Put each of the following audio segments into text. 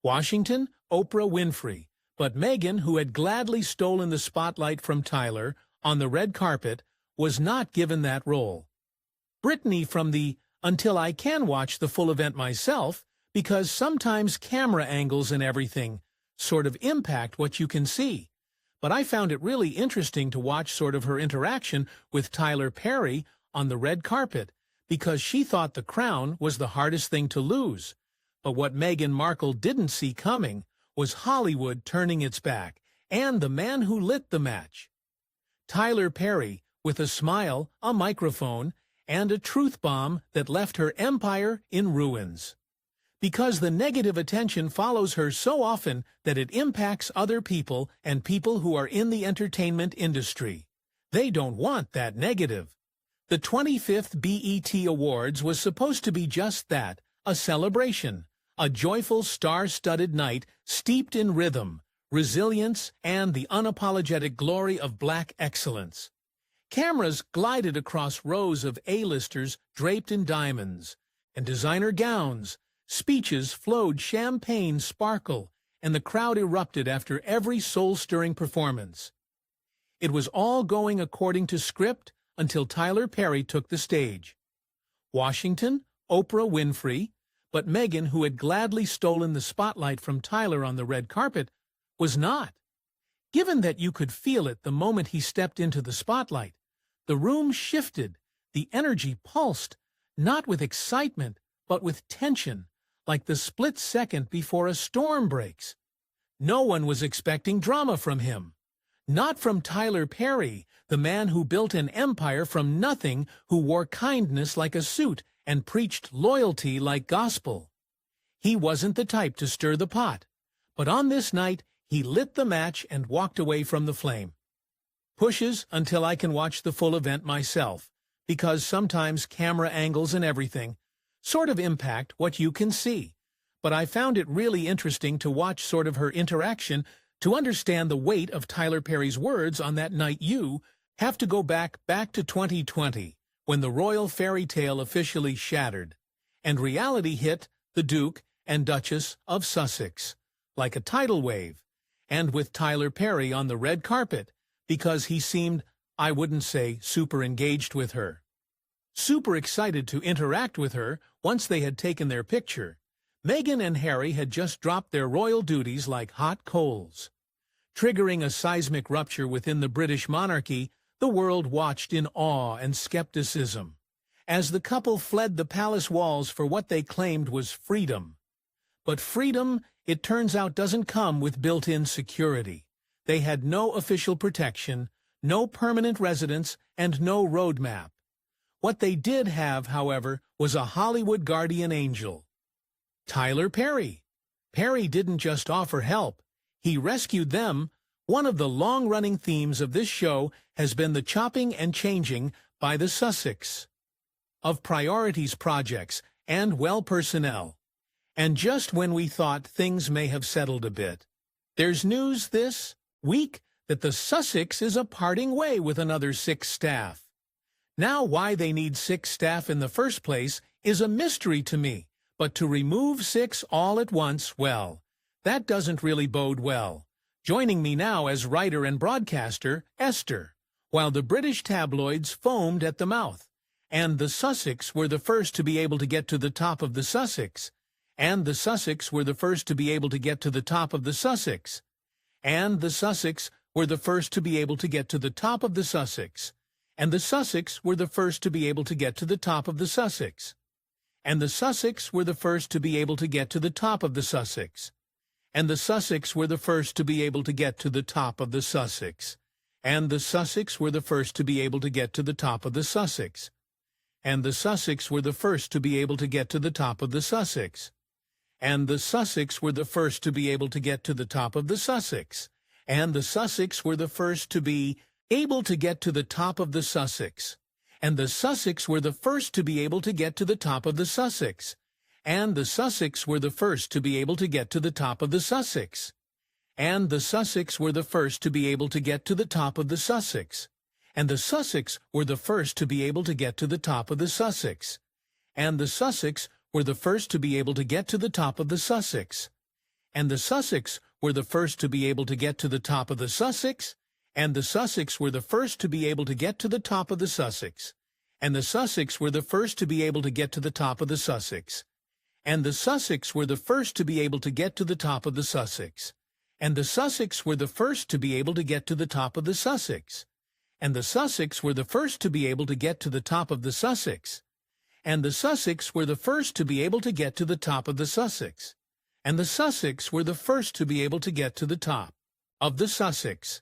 Washington, Oprah Winfrey. But Meghan, who had gladly stolen the spotlight from Tyler on the red carpet, was not given that role. Brittany from the "Until I can watch the full event myself, because sometimes camera angles and everything sort of impact what you can see. But I found it really interesting to watch sort of her interaction with Tyler Perry on the red carpet, because she thought the crown was the hardest thing to lose. But what Meghan Markle didn't see coming was Hollywood turning its back, and the man who lit the match. Tyler Perry, with a smile, a microphone, and a truth bomb that left her empire in ruins. Because the negative attention follows her so often that it impacts other people and people who are in the entertainment industry. They don't want that negative. The 25th BET Awards was supposed to be just that, a celebration, a joyful star-studded night steeped in rhythm, resilience, and the unapologetic glory of black excellence. Cameras glided across rows of A-listers draped in diamonds and designer gowns. Speeches flowed champagne sparkle, and the crowd erupted after every soul-stirring performance. It was all going according to script until Tyler Perry took the stage. Washington, Oprah Winfrey, but Meghan, who had gladly stolen the spotlight from Tyler on the red carpet, was not. Given that you could feel it the moment he stepped into the spotlight, the room shifted, the energy pulsed, not with excitement, but with tension, like the split second before a storm breaks. No one was expecting drama from him. Not from Tyler Perry, the man who built an empire from nothing, who wore kindness like a suit and preached loyalty like gospel. He wasn't the type to stir the pot, but on this night he lit the match and walked away from the flame. Pushes until I can watch the full event myself, because sometimes camera angles and everything sort of impact what you can see. But I found it really interesting to watch sort of her interaction to understand the weight of Tyler Perry's words on that night. You have to go back to 2020, when the royal fairy tale officially shattered, and reality hit the Duke and Duchess of Sussex, like a tidal wave, and with Tyler Perry on the red carpet, because he seemed, I wouldn't say super engaged with her, super excited to interact with her once they had taken their picture. Meghan and Harry had just dropped their royal duties like hot coals. Triggering a seismic rupture within the British monarchy, the world watched in awe and skepticism, as the couple fled the palace walls for what they claimed was freedom. But freedom, it turns out, doesn't come with built-in security. They had no official protection, no permanent residence, and no roadmap. What they did have, however, was a Hollywood guardian angel. Tyler Perry. Perry didn't just offer help, he rescued them. One of the long-running themes of this show has been the chopping and changing by the Sussex of priorities, projects, and personnel. And just when we thought things may have settled a bit, there's news this week that the Sussex is parting way with another 6 staff. Now, why they need 6 staff in the first place is a mystery to me, but to remove 6 all at once, well, that doesn't really bode well. Joining me now as writer and broadcaster, Esther, while the British tabloids foamed at the mouth, and the Sussex were the first to be able to get to the top of the Sussex, and the Sussex were the first to be able to get to the top of the Sussex, and the Sussex were the first to be able to get to the top of the Sussex, and the Sussex were the first to be able to get to the top of the Sussex, and the Sussex were the first to be able to get to the top of the Sussex, and the Sussex were the first to be able to get to the top of the Sussex, and the Sussex were the first to be able to get to the top of the Sussex, and the Sussex were the first to be able to get to the top of the Sussex, and the Sussex were the first to be able to get to the top of the Sussex, and the Sussex were the first to be able to get to the top of the Sussex, and the Sussex were the first to be able to get to the top of the Sussex, and the Sussex were the first to be able to get to the top of the Sussex, and the Sussex were the first to be able to get to the top of the Sussex, and the Sussex were the first to be able to get to the top of the Sussex, and the Sussex were the first to be able to get to the top of the Sussex, and the Sussex were the first to be able to get to the top of the Sussex, and the Sussex were the first to be able to get to the top of the Sussex, and the Sussex were the first to be able to get to the top of the Sussex, and the Sussex were the first to be able to get to the top of the Sussex, and the Sussex were the first to be able to get to the top of the Sussex, and the Sussex were the first to be able to get to the top of the Sussex, and the Sussex were the first to be able to get to the top of the Sussex, and the Sussex were the first to be able to get to the top of the Sussex,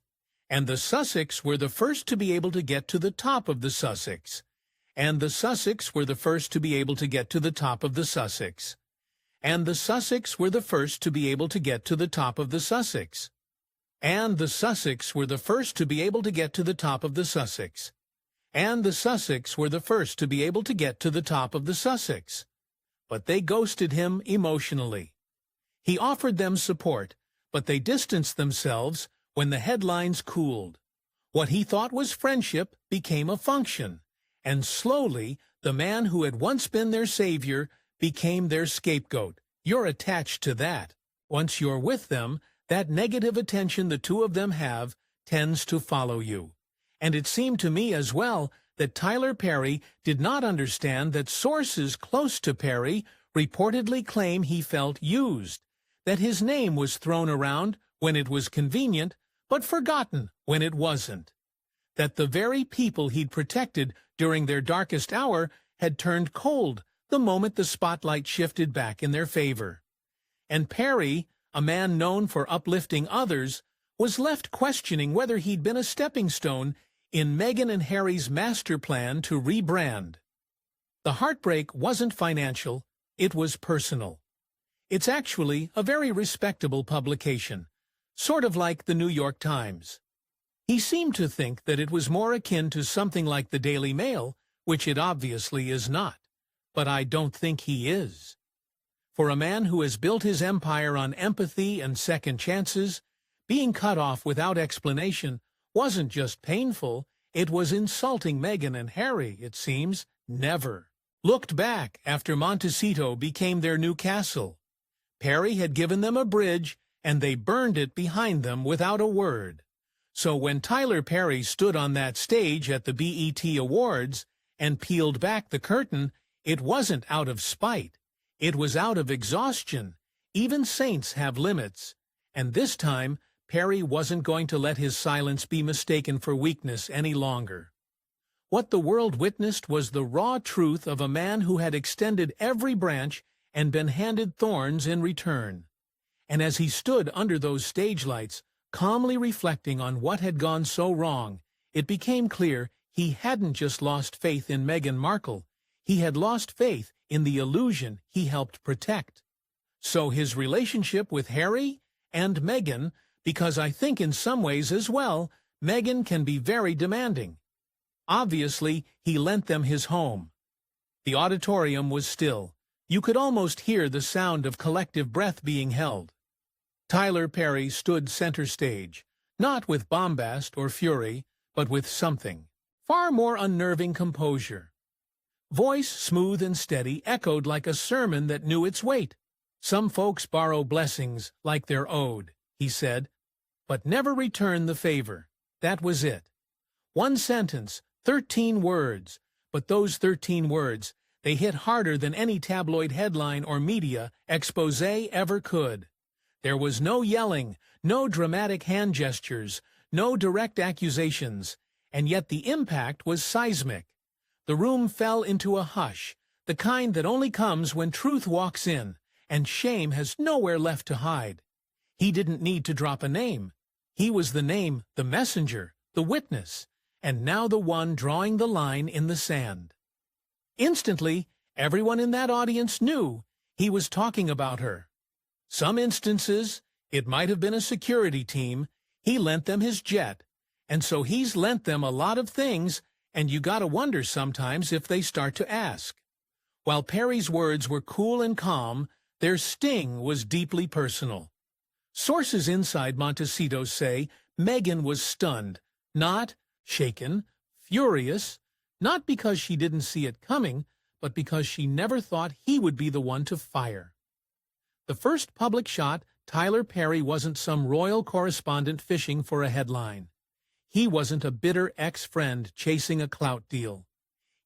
and the Sussex were the first to be able to get to the top of the Sussex, and the Sussex were the first to be able to get to the top of the Sussex, and the Sussex were the first to be able to get to the top of the Sussex, and the Sussex were the first to be able to get to the top of the Sussex, and the Sussex were the first to be able to get to the top of the Sussex. But they ghosted him emotionally. He offered them support, but they distanced themselves when the headlines cooled. What he thought was friendship became a function, and slowly the man who had once been their savior became their scapegoat. You're attached to that. Once you're with them, that negative attention the two of them have tends to follow you. And it seemed to me as well that Tyler Perry did not understand that sources close to Perry reportedly claim he felt used, that his name was thrown around when it was convenient, but forgotten when it wasn't, that the very people he'd protected during their darkest hour had turned cold the moment the spotlight shifted back in their favor. And Perry, a man known for uplifting others, was left questioning whether he'd been a stepping stone in Meghan and Harry's master plan to rebrand. The heartbreak wasn't financial, it was personal. It's actually a very respectable publication, sort of like the New York Times. He seemed to think that it was more akin to something like the Daily Mail, which it obviously is not, but I don't think he is. For a man who has built his empire on empathy and second chances, being cut off without explanation wasn't just painful, it was insulting Meghan and Harry, it seems, never. Looked back after Montecito became their new castle. Perry had given them a bridge, and they burned it behind them without a word. So when Tyler Perry stood on that stage at the BET Awards and peeled back the curtain, it wasn't out of spite. It was out of exhaustion. Even saints have limits. And this time, Perry wasn't going to let his silence be mistaken for weakness any longer. What the world witnessed was the raw truth of a man who had extended every branch and been handed thorns in return. And as he stood under those stage lights, calmly reflecting on what had gone so wrong, it became clear he hadn't just lost faith in Meghan Markle, he had lost faith in the illusion he helped protect. So his relationship with Harry and Meghan, because I think in some ways as well, Meghan can be very demanding. Obviously, he lent them his home. The auditorium was still. You could almost hear the sound of collective breath being held. Tyler Perry stood center stage, not with bombast or fury, but with something far more unnerving: composure. Voice smooth and steady, echoed like a sermon that knew its weight. Some folks borrow blessings like they're owed, he said, but never return the favor. That was it. One sentence, 13 words, but those 13 words, they hit harder than any tabloid headline or media expose ever could. There was no yelling, no dramatic hand gestures, no direct accusations, and yet the impact was seismic. The room fell into a hush, the kind that only comes when truth walks in, and shame has nowhere left to hide. He didn't need to drop a name. He was the name, the messenger, the witness, and now the one drawing the line in the sand. Instantly, everyone in that audience knew he was talking about her. Some instances, it might have been a security team, he lent them his jet, and so he's lent them a lot of things, and you gotta wonder sometimes if they start to ask. While Perry's words were cool and calm, their sting was deeply personal. Sources inside Montecito say Meghan was stunned, not shaken, furious, not because she didn't see it coming, but because she never thought he would be the one to fire. The first public shot Tyler Perry wasn't some royal correspondent fishing for a headline. He wasn't a bitter ex-friend chasing a clout deal.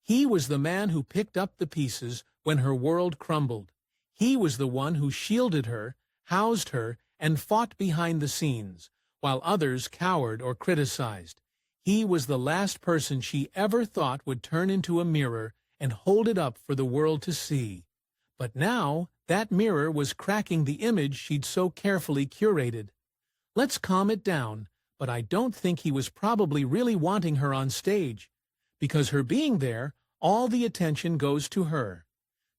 He was the man who picked up the pieces when her world crumbled. He was the one who shielded her, housed her, and fought behind the scenes, while others cowered or criticized. He was the last person she ever thought would turn into a mirror and hold it up for the world to see. But now, that mirror was cracking the image she'd so carefully curated. Let's calm it down, but I don't think he was probably really wanting her on stage. Because her being there, all the attention goes to her.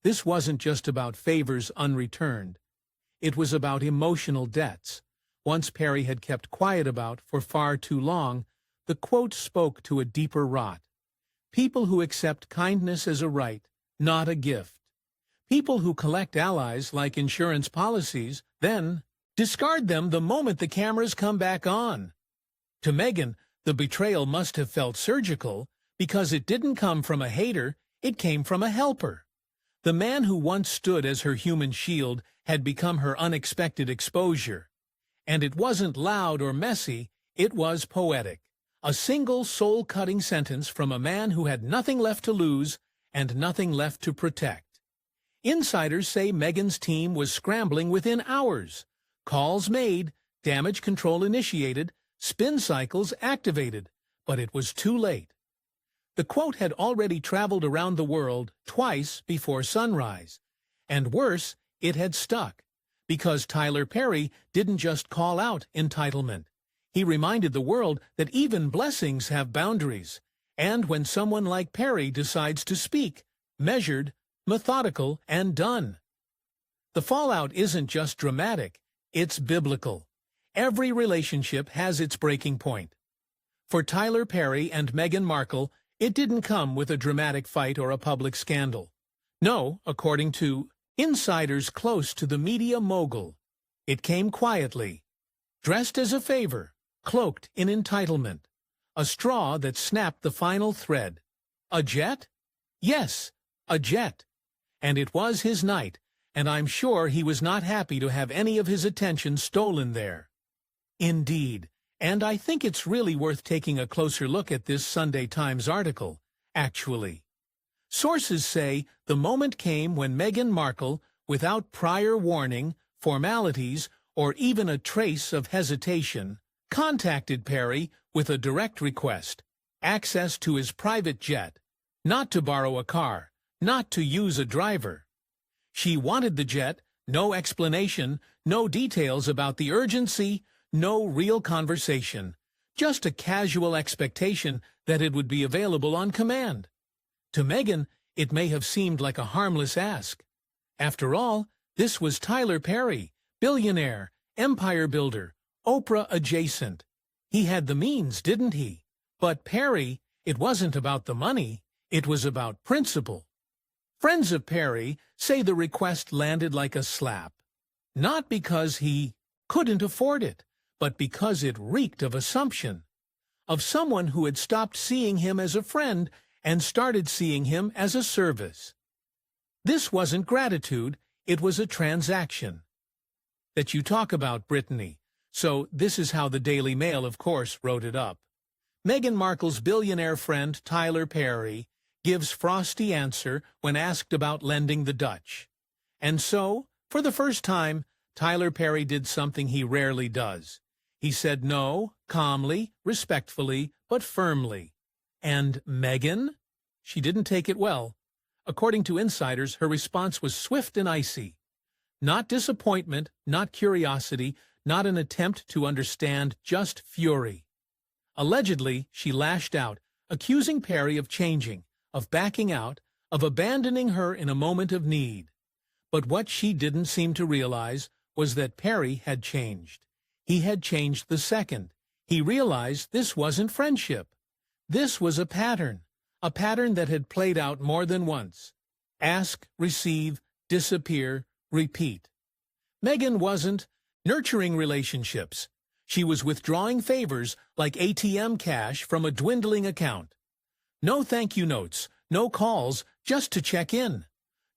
This wasn't just about favors unreturned. It was about emotional debts. Once Perry had kept quiet about for far too long, the quote spoke to a deeper rot. People who accept kindness as a right, not a gift. People who collect allies like insurance policies, then discard them the moment the cameras come back on. To Meghan, the betrayal must have felt surgical, because it didn't come from a hater, it came from a helper. The man who once stood as her human shield had become her unexpected exposure. And it wasn't loud or messy, it was poetic. A single soul-cutting sentence from a man who had nothing left to lose and nothing left to protect. Insiders say Meghan's team was scrambling within hours. Calls made, damage control initiated, spin cycles activated, but it was too late. The quote had already traveled around the world twice before sunrise. And worse, it had stuck. Because Tyler Perry didn't just call out entitlement. He reminded the world that even blessings have boundaries. And when someone like Perry decides to speak, measured, methodical, and done. The fallout isn't just dramatic, it's biblical. Every relationship has its breaking point. For Tyler Perry and Meghan Markle, it didn't come with a dramatic fight or a public scandal. No, according to insiders close to the media mogul, it came quietly, dressed as a favor, cloaked in entitlement, a straw that snapped the final thread. A jet? Yes, a jet. And it was his night, and I'm sure he was not happy to have any of his attention stolen there. Indeed. And I think it's really worth taking a closer look at this Sunday Times article, actually. Sources say the moment came when Meghan Markle, without prior warning, formalities, or even a trace of hesitation, contacted Perry with a direct request, access to his private jet, not to borrow a car, not to use a driver. She wanted the jet, no explanation, no details about the urgency, no real conversation, just a casual expectation that it would be available on command. To Meghan, it may have seemed like a harmless ask. After all, this was Tyler Perry, billionaire, empire builder, Oprah adjacent. He had the means, didn't he? But Perry, it wasn't about the money, it was about principle. Friends of Perry say the request landed like a slap. Not because he couldn't afford it, but because it reeked of assumption, of someone who had stopped seeing him as a friend and started seeing him as a service. This wasn't gratitude, it was a transaction. That you talk about, Brittany. So this is how the Daily Mail, of course, wrote it up. Meghan Markle's billionaire friend Tyler Perry gives frosty answer when asked about lending the Dutch. And so, for the first time, Tyler Perry did something he rarely does. He said no, calmly, respectfully, but firmly. And Meghan? She didn't take it well. According to insiders, her response was swift and icy. Not disappointment, not curiosity, not an attempt to understand, just fury. Allegedly, she lashed out, accusing Perry of changing, of backing out, of abandoning her in a moment of need. But what she didn't seem to realize was that Perry had changed. He had changed the second. He realized this wasn't friendship. This was a pattern that had played out more than once. Ask, receive, disappear, repeat. Meghan wasn't nurturing relationships. She was withdrawing favors like ATM cash from a dwindling account. No thank you notes, no calls, just to check in.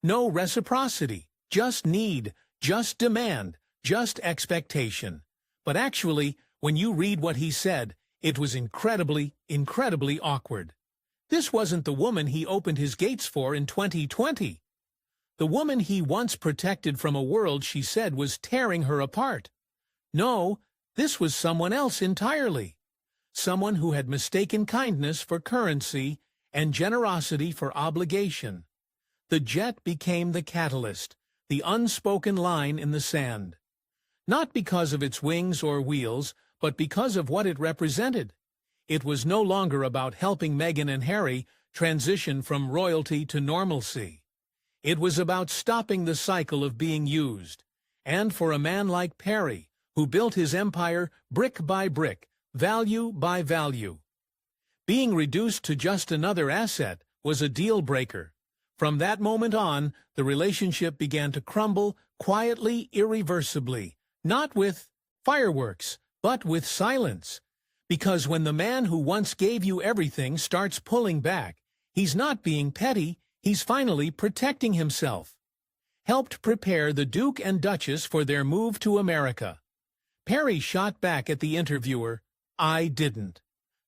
No reciprocity, just need, just demand, just expectation. But actually, when you read what he said, it was incredibly awkward. This wasn't the woman he opened his gates for in 2020. The woman he once protected from a world she said was tearing her apart. No, this was someone else entirely. Someone who had mistaken kindness for currency and generosity for obligation. The jet became the catalyst, the unspoken line in the sand. Not because of its wings or wheels, but because of what it represented. It was no longer about helping Meghan and Harry transition from royalty to normalcy. It was about stopping the cycle of being used. And for a man like Perry, who built his empire brick by brick, value by value, being reduced to just another asset was a deal-breaker. From that moment on, the relationship began to crumble quietly, irreversibly, not with fireworks, but with silence. Because when the man who once gave you everything starts pulling back, he's not being petty, he's finally protecting himself. Helped prepare the Duke and Duchess for their move to America. Perry shot back at the interviewer, "I didn't."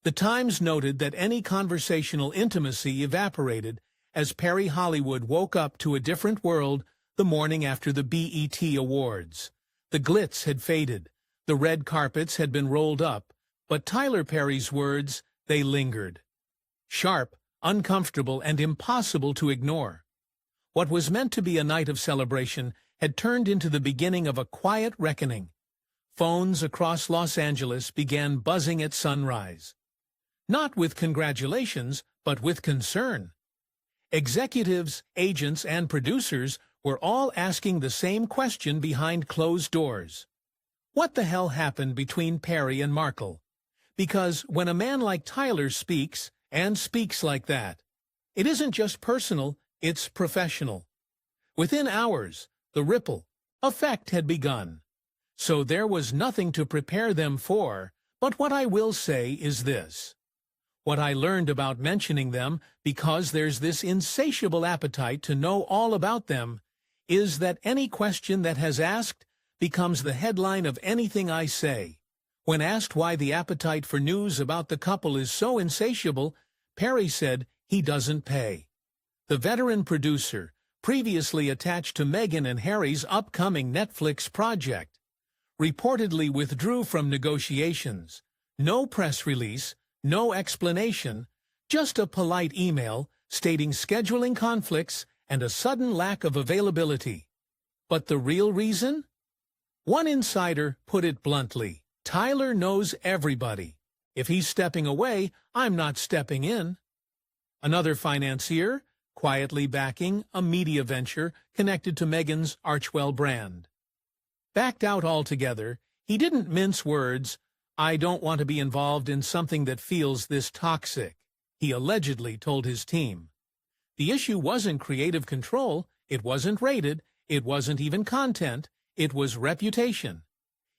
The Times noted that any conversational intimacy evaporated as Perry Hollywood woke up to a different world the morning after the BET Awards. The glitz had faded, the red carpets had been rolled up, but Tyler Perry's words, they lingered. Sharp, uncomfortable, and impossible to ignore. What was meant to be a night of celebration had turned into the beginning of a quiet reckoning. Phones across Los Angeles began buzzing at sunrise. Not with congratulations, but with concern. Executives, agents, and producers were all asking the same question behind closed doors. What the hell happened between Perry and Markle? Because when a man like Tyler speaks, and speaks like that, it isn't just personal, it's professional. Within hours, the ripple effect had begun. So there was nothing to prepare them for, but what I will say is this. What I learned about mentioning them, because there's this insatiable appetite to know all about them, is that any question that has asked becomes the headline of anything I say. When asked why the appetite for news about the couple is so insatiable, Perry said he doesn't pay. The veteran producer, previously attached to Meghan and Harry's upcoming Netflix project, reportedly withdrew from negotiations. No press release, no explanation, just a polite email stating scheduling conflicts and a sudden lack of availability. But the real reason? One insider put it bluntly, Tyler knows everybody. If he's stepping away, I'm not stepping in. Another financier, quietly backing a media venture connected to Meghan's Archwell brand. Backed out altogether, he didn't mince words. I don't want to be involved in something that feels this toxic, he allegedly told his team. The issue wasn't creative control, it wasn't rated, it wasn't even content, it was reputation.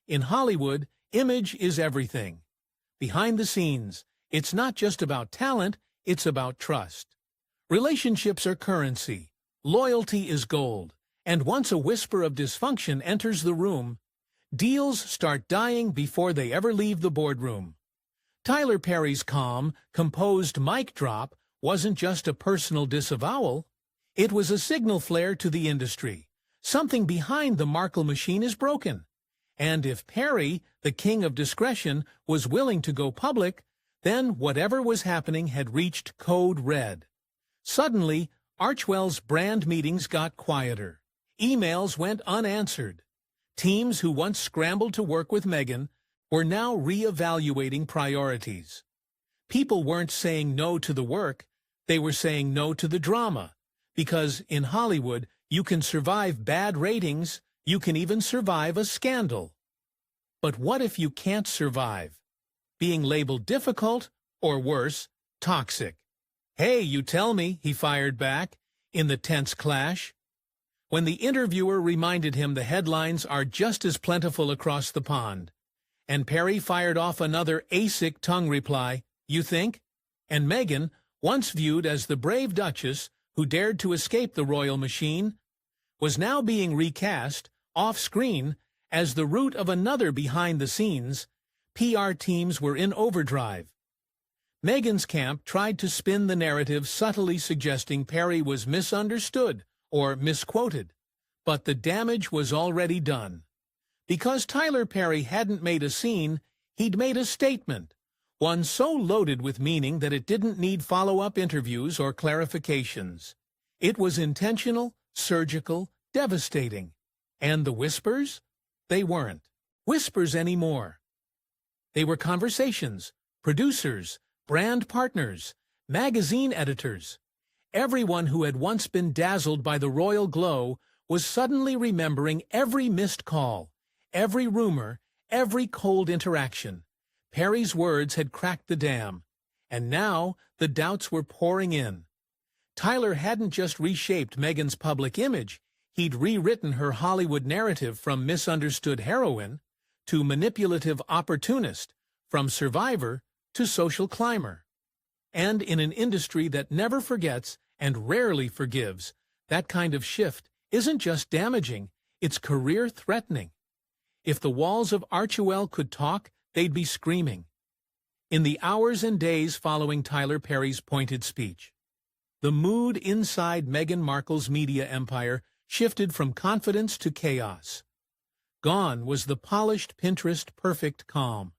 In Hollywood, image is everything. Behind the scenes, it's not just about talent, it's about trust. Relationships are currency, loyalty is gold, and once a whisper of dysfunction enters the room, deals start dying before they ever leave the boardroom. Tyler Perry's calm, composed mic drop wasn't just a personal disavowal, it was a signal flare to the industry. Something behind the Markle machine is broken. And if Perry, the king of discretion, was willing to go public, then whatever was happening had reached code red. Suddenly, Archwell's brand meetings got quieter. Emails went unanswered. Teams who once scrambled to work with Meghan were now re-evaluating priorities. People weren't saying no to the work, they were saying no to the drama. Because in Hollywood, you can survive bad ratings, you can even survive a scandal. But what if you can't survive? Being labeled difficult, or worse, toxic. Hey, you tell me, he fired back, in the tense clash. When the interviewer reminded him the headlines are just as plentiful across the pond, and Perry fired off another ASIC tongue reply, you think? And Meghan, once viewed as the brave Duchess who dared to escape the royal machine, was now being recast, off-screen, As the root of another behind the scenes, PR teams were in overdrive. Meghan's camp tried to spin the narrative, subtly suggesting Perry was misunderstood or misquoted. But the damage was already done. Because Tyler Perry hadn't made a scene, he'd made a statement, one so loaded with meaning that it didn't need follow-up interviews or clarifications. It was intentional, surgical, devastating. And the whispers? They weren't whispers anymore. They were conversations, producers, brand partners, magazine editors. Everyone who had once been dazzled by the royal glow was suddenly remembering every missed call, every rumor, every cold interaction. Perry's words had cracked the dam, and now the doubts were pouring in. Tyler hadn't just reshaped Meghan's public image, he'd rewritten her Hollywood narrative from misunderstood heroine to manipulative opportunist, from survivor to social climber. And in an industry that never forgets and rarely forgives, that kind of shift isn't just damaging, it's career-threatening. If the walls of Archewell could talk, they'd be screaming. In the hours and days following Tyler Perry's pointed speech, the mood inside Meghan Markle's media empire shifted from confidence to chaos. Gone was the polished Pinterest-perfect calm.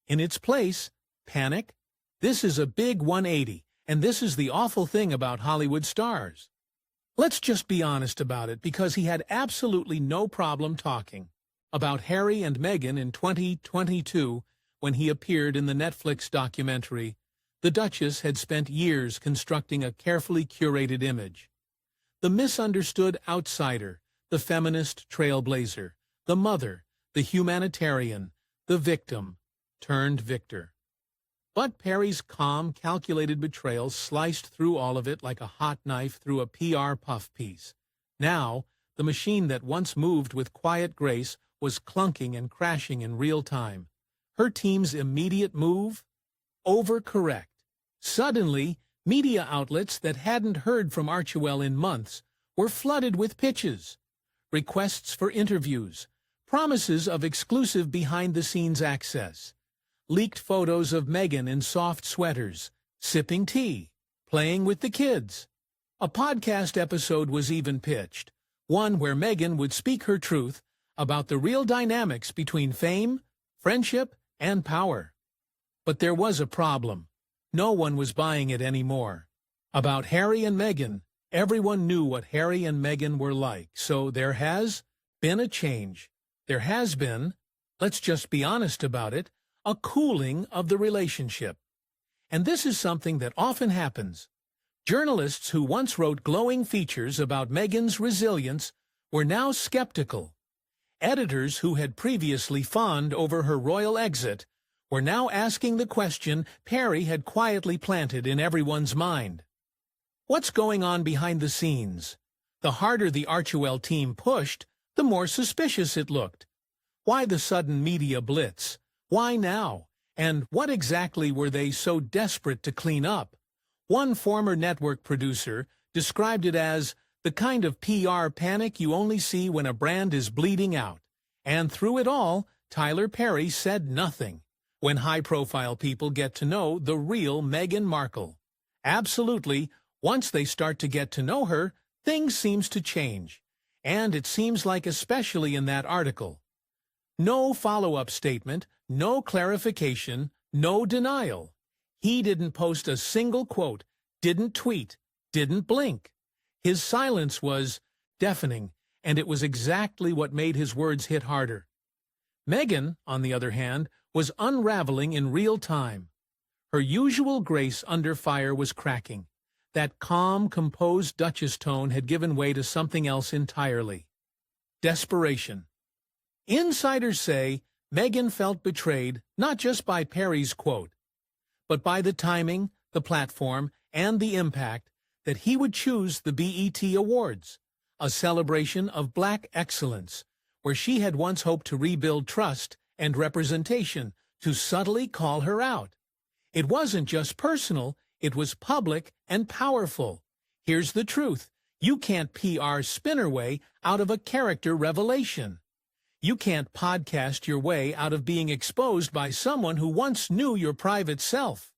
In its place, panic. This is a big 180, and this is the awful thing about Hollywood stars. Let's just be honest about it, because he had absolutely no problem talking about Harry and Meghan in 2022 when he appeared in the Netflix documentary. The Duchess had spent years constructing a carefully curated image. The misunderstood outsider, the feminist trailblazer, the mother, the humanitarian, the victim, turned victor. But Perry's calm, calculated betrayal sliced through all of it like a hot knife through a PR puff piece. Now, the machine that once moved with quiet grace was clunking and crashing in real time. Her team's immediate move? Overcorrect. Suddenly, media outlets that hadn't heard from Archewell in months were flooded with pitches, requests for interviews, promises of exclusive behind-the-scenes access, leaked photos of Meghan in soft sweaters, sipping tea, playing with the kids. A podcast episode was even pitched, one where Meghan would speak her truth about the real dynamics between fame, friendship, and power. But there was a problem. No one was buying it anymore. About Harry and Meghan, everyone knew what Harry and Meghan were like, so there has been a change. There has been, let's just be honest about it, a cooling of the relationship. And this is something that often happens. Journalists who once wrote glowing features about Meghan's resilience were now skeptical. Editors who had previously fawned over her royal exit were now asking the question Perry had quietly planted in everyone's mind. What's going on behind the scenes? The harder the Archewell team pushed, the more suspicious it looked. Why the sudden media blitz? Why now? And what exactly were they so desperate to clean up? One former network producer described it as the kind of PR panic you only see when a brand is bleeding out. And through it all, Tyler Perry said nothing. When high-profile people get to know the real Meghan Markle. Absolutely, once they start to get to know her, things seems to change. And it seems like especially in that article. No follow-up statement, no clarification, no denial. He didn't post a single quote, didn't tweet, didn't blink. His silence was deafening, and it was exactly what made his words hit harder. Meghan, on the other hand, was unraveling in real time. Her usual grace under fire was cracking. That calm, composed Duchess tone had given way to something else entirely. Desperation. Insiders say Meghan felt betrayed not just by Perry's quote, but by the timing, the platform, and the impact that he would choose the BET Awards, a celebration of Black excellence, where she had once hoped to rebuild trust and representation, to subtly call her out. It wasn't just personal, it was public and powerful. Here's the truth. You can't PR spin her way out of a character revelation. You can't podcast your way out of being exposed by someone who once knew your private self.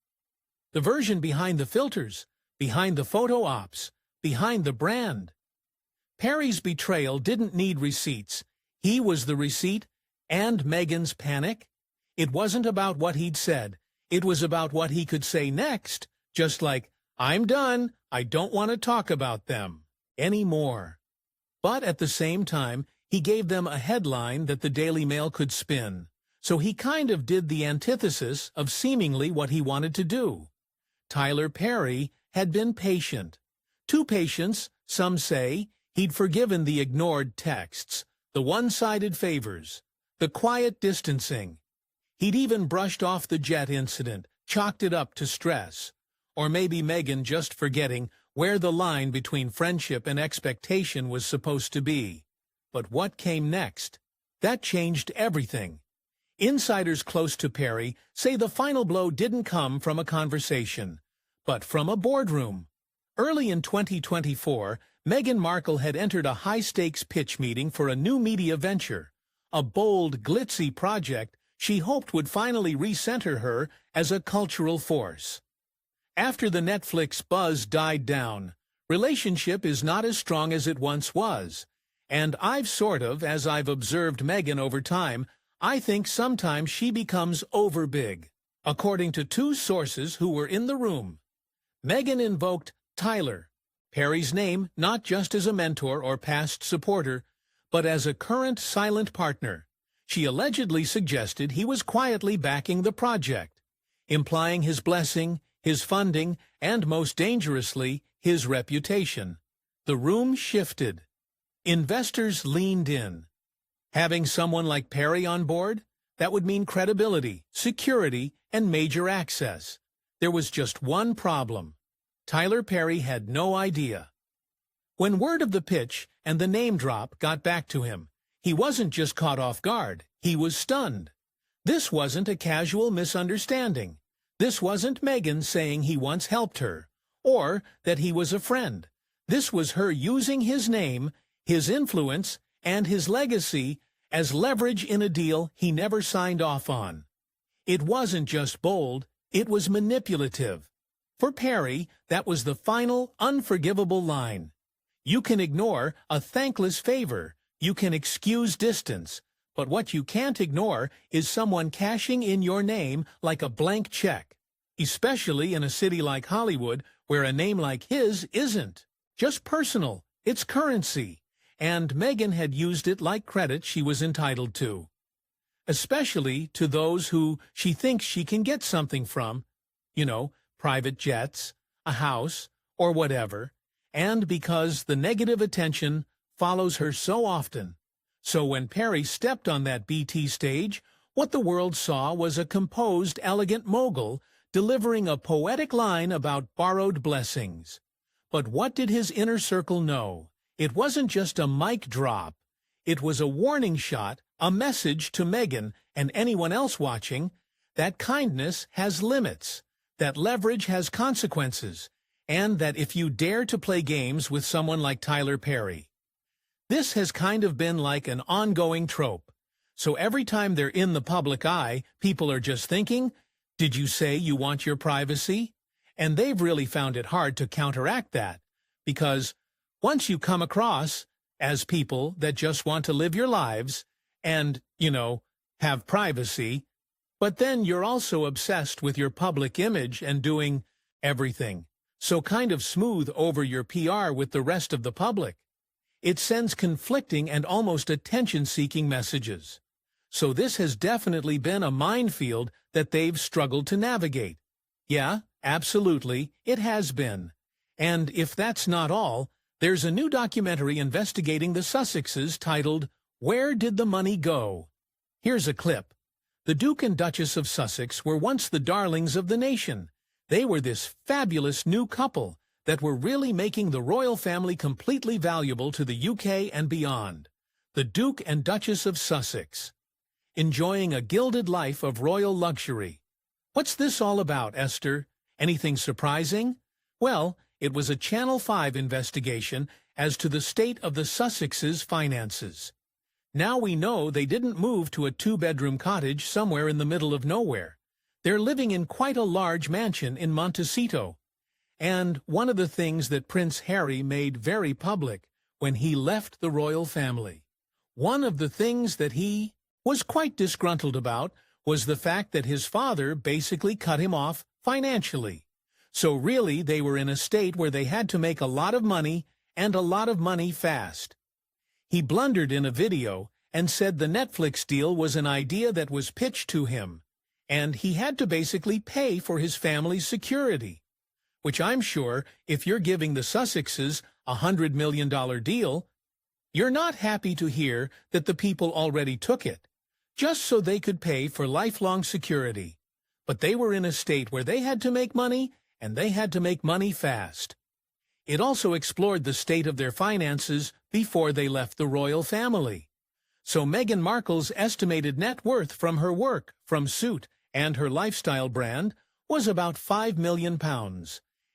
The version behind the filters, behind the photo ops, behind the brand. Perry's betrayal didn't need receipts. He was the receipt, and Meghan's panic? It wasn't about what he'd said. It was about what he could say next, just like, "I'm done, I don't want to talk about them anymore." But at the same time, he gave them a headline that the Daily Mail could spin. So he kind of did the antithesis of seemingly what he wanted to do. Tyler Perry had been patient. Too patient, some say. He'd forgiven the ignored texts, the one-sided favors, the quiet distancing. He'd even brushed off the jet incident, chalked it up to stress. Or maybe Meghan just forgetting where the line between friendship and expectation was supposed to be. But what came next? That changed everything. Insiders close to Perry say the final blow didn't come from a conversation, but from a boardroom. Early in 2024, Meghan Markle had entered a high-stakes pitch meeting for a new media venture, a bold, glitzy project she hoped would finally recenter her as a cultural force. After the Netflix buzz died down, relationship is not as strong as it once was. And as I've observed Meghan over time, I think sometimes she becomes overbig. According to two sources who were in the room, Meghan invoked Tyler, Perry's name not just as a mentor or past supporter, but as a current silent partner. She allegedly suggested he was quietly backing the project, implying his blessing, his funding, and most dangerously, his reputation. The room shifted. Investors leaned in. Having someone like Perry on board, that would mean credibility, security, and major access. There was just one problem. Tyler Perry had no idea. When word of the pitch and the name drop got back to him, he wasn't just caught off guard, he was stunned. This wasn't a casual misunderstanding. This wasn't Meghan saying he once helped her, or that he was a friend. This was her using his name, his influence, and his legacy as leverage in a deal he never signed off on. It wasn't just bold, it was manipulative. For Perry, that was the final, unforgivable line. You can ignore a thankless favor, you can excuse distance, but what you can't ignore is someone cashing in your name like a blank check, especially in a city like Hollywood where a name like his isn't just personal, it's currency. And Meghan had used it like credit she was entitled to. Especially to those who she thinks she can get something from, private jets, a house, or whatever, and because the negative attention follows her so often. So when Perry stepped on that BT stage, what the world saw was a composed, elegant mogul delivering a poetic line about borrowed blessings. But what did his inner circle know? It wasn't just a mic drop. It was a warning shot, a message to Meghan and anyone else watching that kindness has limits, that leverage has consequences, and that if you dare to play games with someone like Tyler Perry. This has kind of been like an ongoing trope. So every time they're in the public eye, people are just thinking, did you say you want your privacy? And they've really found it hard to counteract that, because once you come across as people that just want to live your lives and, have privacy, but then you're also obsessed with your public image and doing everything, so kind of smooth over your PR with the rest of the public. It sends conflicting and almost attention-seeking messages. So this has definitely been a minefield that they've struggled to navigate. Yeah, absolutely, it has been. And if that's not all, there's a new documentary investigating the Sussexes titled, Where Did the Money Go? Here's a clip. The Duke and Duchess of Sussex were once the darlings of the nation. They were this fabulous new couple that were really making the royal family completely valuable to the UK and beyond. The Duke and Duchess of Sussex. Enjoying a gilded life of royal luxury. What's this all about, Esther? Anything surprising? Well, it was a Channel 5 investigation as to the state of the Sussexes' finances. Now we know they didn't move to a two-bedroom cottage somewhere in the middle of nowhere. They're living in quite a large mansion in Montecito. And one of the things that Prince Harry made very public when he left the royal family, one of the things that he was quite disgruntled about was the fact that his father basically cut him off financially. So really they were in a state where they had to make a lot of money, and a lot of money fast. He blundered in a video and said the Netflix deal was an idea that was pitched to him, and he had to basically pay for his family's security. Which I'm sure, if you're giving the Sussexes a $100 million deal, you're not happy to hear that the people already took it, just so they could pay for lifelong security. But they were in a state where they had to make money, and they had to make money fast. It also explored the state of their finances before they left the royal family. So Meghan Markle's estimated net worth from her work, from Suit, and her lifestyle brand was about £5 million.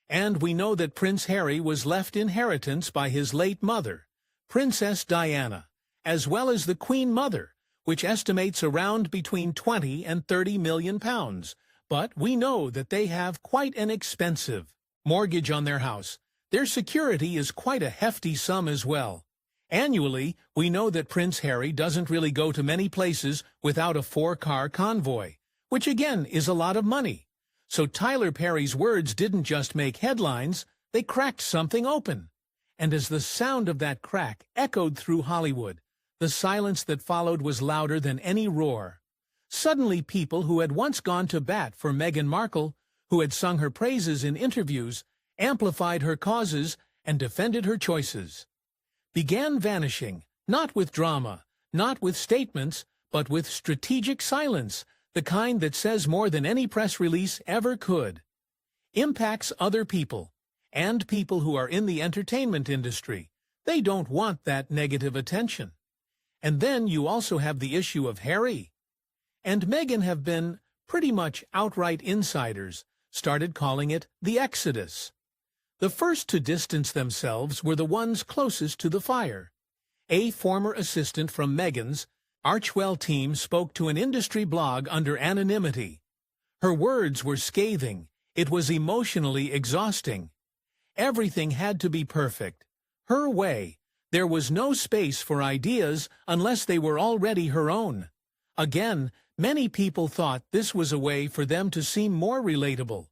And we know that Prince Harry was left inheritance by his late mother, Princess Diana, as well as the Queen Mother, which estimates around between 20 and 30 million pounds. But we know that they have quite an expensive mortgage on their house. Their security is quite a hefty sum as well. Annually, we know that Prince Harry doesn't really go to many places without a 4-car convoy, which again is a lot of money. So Tyler Perry's words didn't just make headlines, they cracked something open. And as the sound of that crack echoed through Hollywood, the silence that followed was louder than any roar. Suddenly people who had once gone to bat for Meghan Markle, who had sung her praises in interviews, amplified her causes, and defended her choices, began vanishing, not with drama, not with statements, but with strategic silence, the kind that says more than any press release ever could. Impacts other people, and people who are in the entertainment industry. They don't want that negative attention. And then you also have the issue of Harry. And Meghan have been pretty much outright insiders, started calling it the Exodus. The first to distance themselves were the ones closest to the fire. A former assistant from Meghan's Archwell team spoke to an industry blog under anonymity. Her words were scathing. It was emotionally exhausting. Everything had to be perfect. Her way. There was no space for ideas unless they were already her own. Again, many people thought this was a way for them to seem more relatable.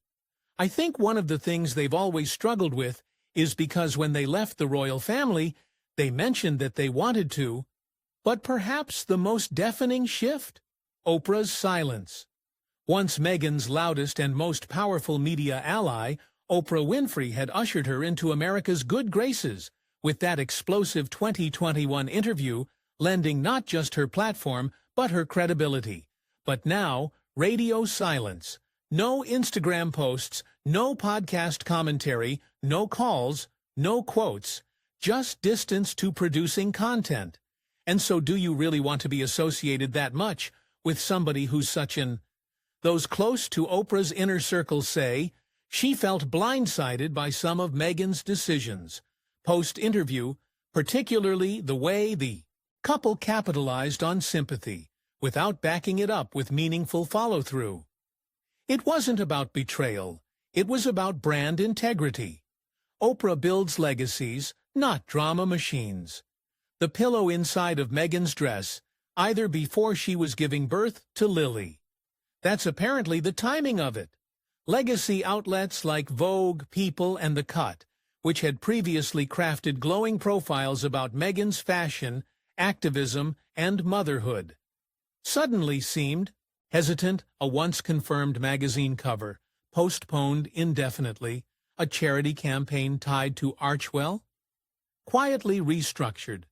I think one of the things they've always struggled with is because when they left the royal family, they mentioned that they wanted to. But perhaps the most deafening shift? Oprah's silence. Once Meghan's loudest and most powerful media ally, Oprah Winfrey had ushered her into America's good graces with that explosive 2021 interview, lending not just her platform but her credibility. But now, radio silence. No Instagram posts, no podcast commentary, no calls, no quotes, just distance to producing content. And so do you really want to be associated that much with somebody who's such an... Those close to Oprah's inner circle say she felt blindsided by some of Meghan's decisions. Post-interview, particularly the way the couple capitalized on sympathy, without backing it up with meaningful follow-through. It wasn't about betrayal. It was about brand integrity. Oprah builds legacies, not drama machines. The pillow inside of Meghan's dress, either before she was giving birth to Lily. That's apparently the timing of it. Legacy outlets like Vogue, People, and The Cut, which had previously crafted glowing profiles about Meghan's fashion, activism, and motherhood, suddenly seemed hesitant. A once-confirmed magazine cover, postponed indefinitely, a charity campaign tied to Archwell, quietly restructured.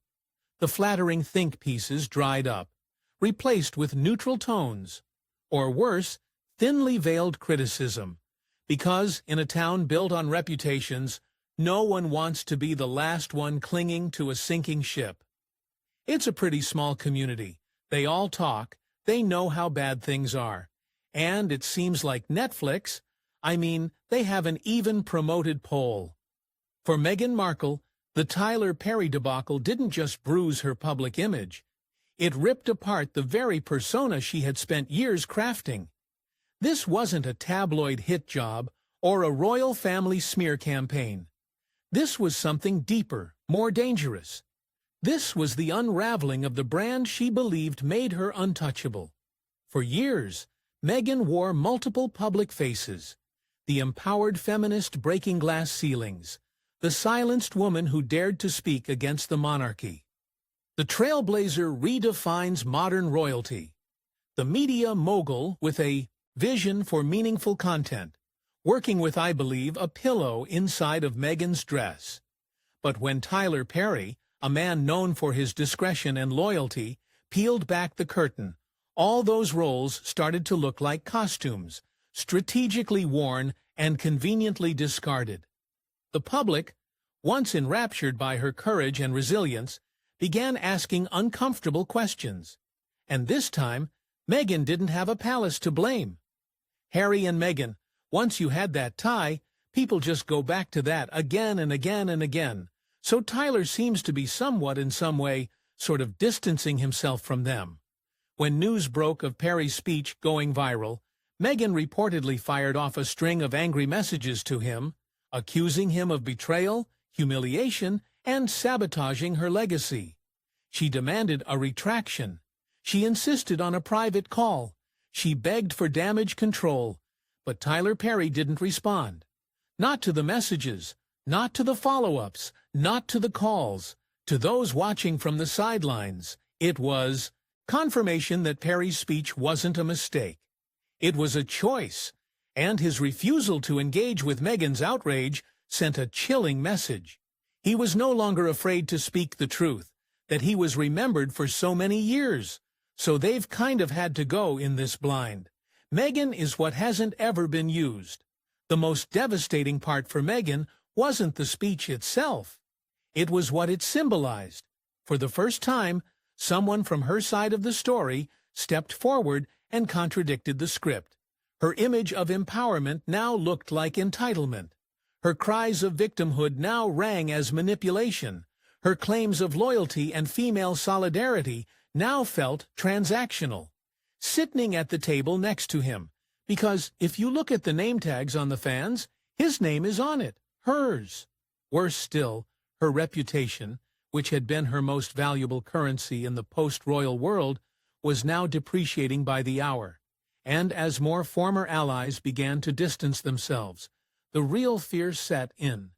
The flattering think pieces dried up, replaced with neutral tones, or worse, thinly veiled criticism, because in a town built on reputations, no one wants to be the last one clinging to a sinking ship. It's a pretty small community. They all talk, they know how bad things are. And it seems like Netflix, they have an even promoted poll. For Meghan Markle, the Tyler Perry debacle didn't just bruise her public image. It ripped apart the very persona she had spent years crafting. This wasn't a tabloid hit job or a royal family smear campaign. This was something deeper, more dangerous. This was the unraveling of the brand she believed made her untouchable. For years, Meghan wore multiple public faces: the empowered feminist breaking glass ceilings, the silenced woman who dared to speak against the monarchy. The trailblazer redefines modern royalty. The media mogul with a vision for meaningful content, working with, I believe, a pillow inside of Meghan's dress. But when Tyler Perry, a man known for his discretion and loyalty, peeled back the curtain, all those roles started to look like costumes, strategically worn and conveniently discarded. The public, once enraptured by her courage and resilience, began asking uncomfortable questions. And this time, Meghan didn't have a palace to blame. Harry and Meghan, once you had that tie, people just go back to that again and again and again. So Tyler seems to be somewhat in some way sort of distancing himself from them. When news broke of Perry's speech going viral, Meghan reportedly fired off a string of angry messages to him, accusing him of betrayal, humiliation, and sabotaging her legacy. She demanded a retraction. She insisted on a private call. She begged for damage control. But Tyler Perry didn't respond. Not to the messages, not to the follow-ups, not to the calls. To those watching from the sidelines, it was confirmation that Perry's speech wasn't a mistake. It was a choice, and his refusal to engage with Meghan's outrage sent a chilling message. He was no longer afraid to speak the truth, that he was remembered for so many years. So they've kind of had to go in this blind. Meghan is what hasn't ever been used. The most devastating part for Meghan wasn't the speech itself. It was what it symbolized. For the first time, someone from her side of the story stepped forward and contradicted the script. Her image of empowerment now looked like entitlement. Her cries of victimhood now rang as manipulation. Her claims of loyalty and female solidarity now felt transactional. Sitting at the table next to him, because if you look at the name tags on the fans, his name is on it, hers. Worse still, her reputation, which had been her most valuable currency in the post-royal world, was now depreciating by the hour. And as more former allies began to distance themselves, the real fear set in.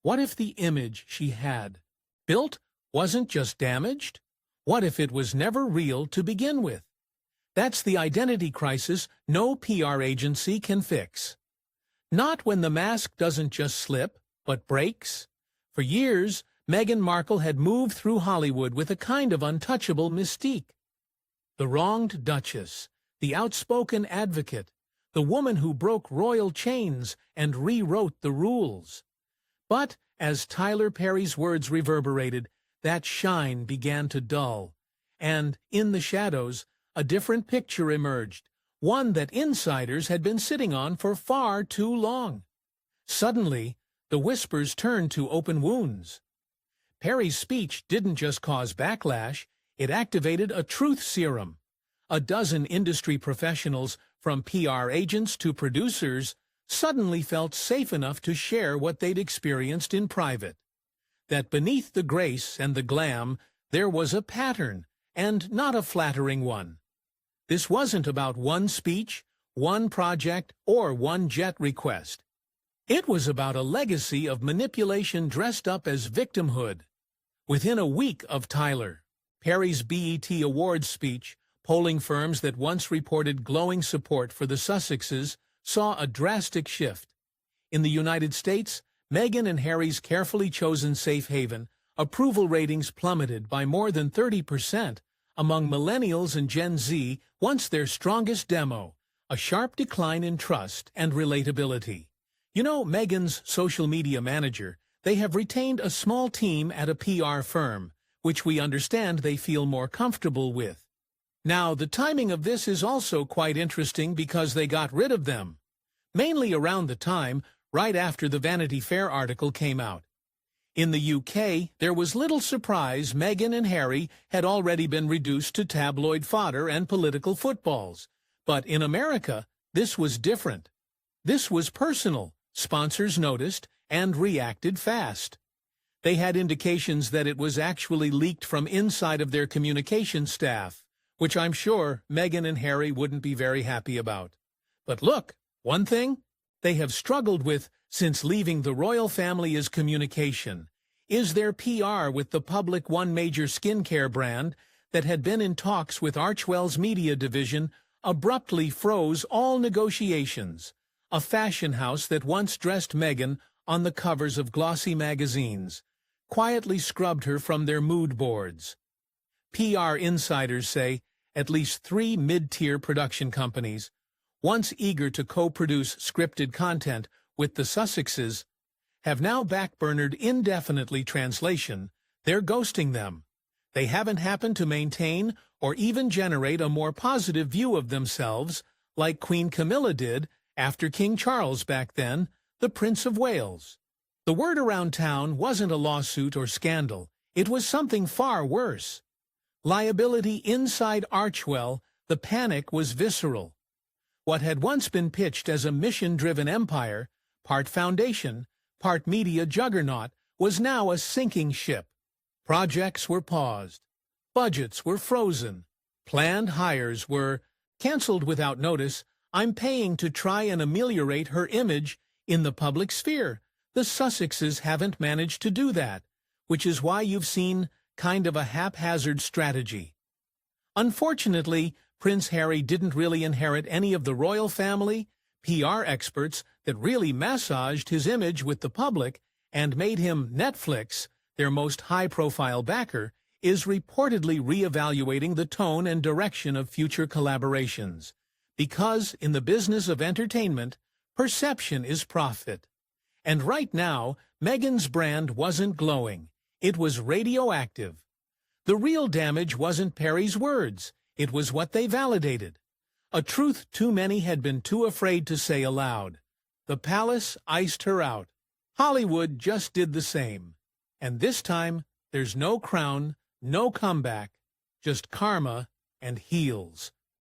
What if the image she had built wasn't just damaged? What if it was never real to begin with? That's the identity crisis no PR agency can fix. Not when the mask doesn't just slip, but breaks. For years, Meghan Markle had moved through Hollywood with a kind of untouchable mystique. The wronged Duchess, the outspoken advocate, the woman who broke royal chains and rewrote the rules. But as Tyler Perry's words reverberated, that shine began to dull, and, in the shadows, a different picture emerged, one that insiders had been sitting on for far too long. Suddenly, the whispers turned to open wounds. Perry's speech didn't just cause backlash, it activated a truth serum. A dozen industry professionals, from PR agents to producers, suddenly felt safe enough to share what they'd experienced in private. That beneath the grace and the glam, there was a pattern, and not a flattering one. This wasn't about one speech, one project, or one jet request. It was about a legacy of manipulation dressed up as victimhood. Within a week of Tyler Perry's BET Awards speech, polling firms that once reported glowing support for the Sussexes saw a drastic shift. In the United States, Meghan and Harry's carefully chosen safe haven, approval ratings plummeted by more than 30%. Among millennials and Gen Z, once their strongest demo, a sharp decline in trust and relatability. You know, Meghan's social media manager, they have retained a small team at a PR firm, which we understand they feel more comfortable with. Now, the timing of this is also quite interesting because they got rid of them, mainly around the time right after the Vanity Fair article came out. In the UK, there was little surprise Meghan and Harry had already been reduced to tabloid fodder and political footballs. But in America, this was different. This was personal. Sponsors noticed and reacted fast. They had indications that it was actually leaked from inside of their communication staff, which I'm sure Meghan and Harry wouldn't be very happy about. But look, one thing they have struggled with since leaving the royal family is communication. Is their PR with the public? One major skincare brand that had been in talks with Archewell's media division abruptly froze all negotiations. A fashion house that once dressed Meghan on the covers of glossy magazines quietly scrubbed her from their mood boards. PR insiders say at least 3 mid-tier production companies, once eager to co-produce scripted content with the Sussexes, have now backburnered indefinitely. Translation, they're ghosting them. They haven't happened to maintain or even generate a more positive view of themselves like Queen Camilla did after King Charles back then, the Prince of Wales. The word around town wasn't a lawsuit or scandal. It was something far worse. Liability inside Archewell. The panic was visceral. What had once been pitched as a mission-driven empire, part foundation, part media juggernaut, was now a sinking ship. Projects were paused. Budgets were frozen. Planned hires were canceled without notice. I'm paying to try and ameliorate her image in the public sphere. The Sussexes haven't managed to do that, which is why you've seen kind of a haphazard strategy. Unfortunately, Prince Harry didn't really inherit any of the royal family. PR experts that really massaged his image with the public and made him Netflix, their most high-profile backer, is reportedly reevaluating the tone and direction of future collaborations. Because in the business of entertainment, perception is profit. And right now, Meghan's brand wasn't glowing. It was radioactive. The real damage wasn't Perry's words. It was what they validated. A truth too many had been too afraid to say aloud. The palace iced her out. Hollywood just did the same. And this time, there's no crown, no comeback, just karma and heels.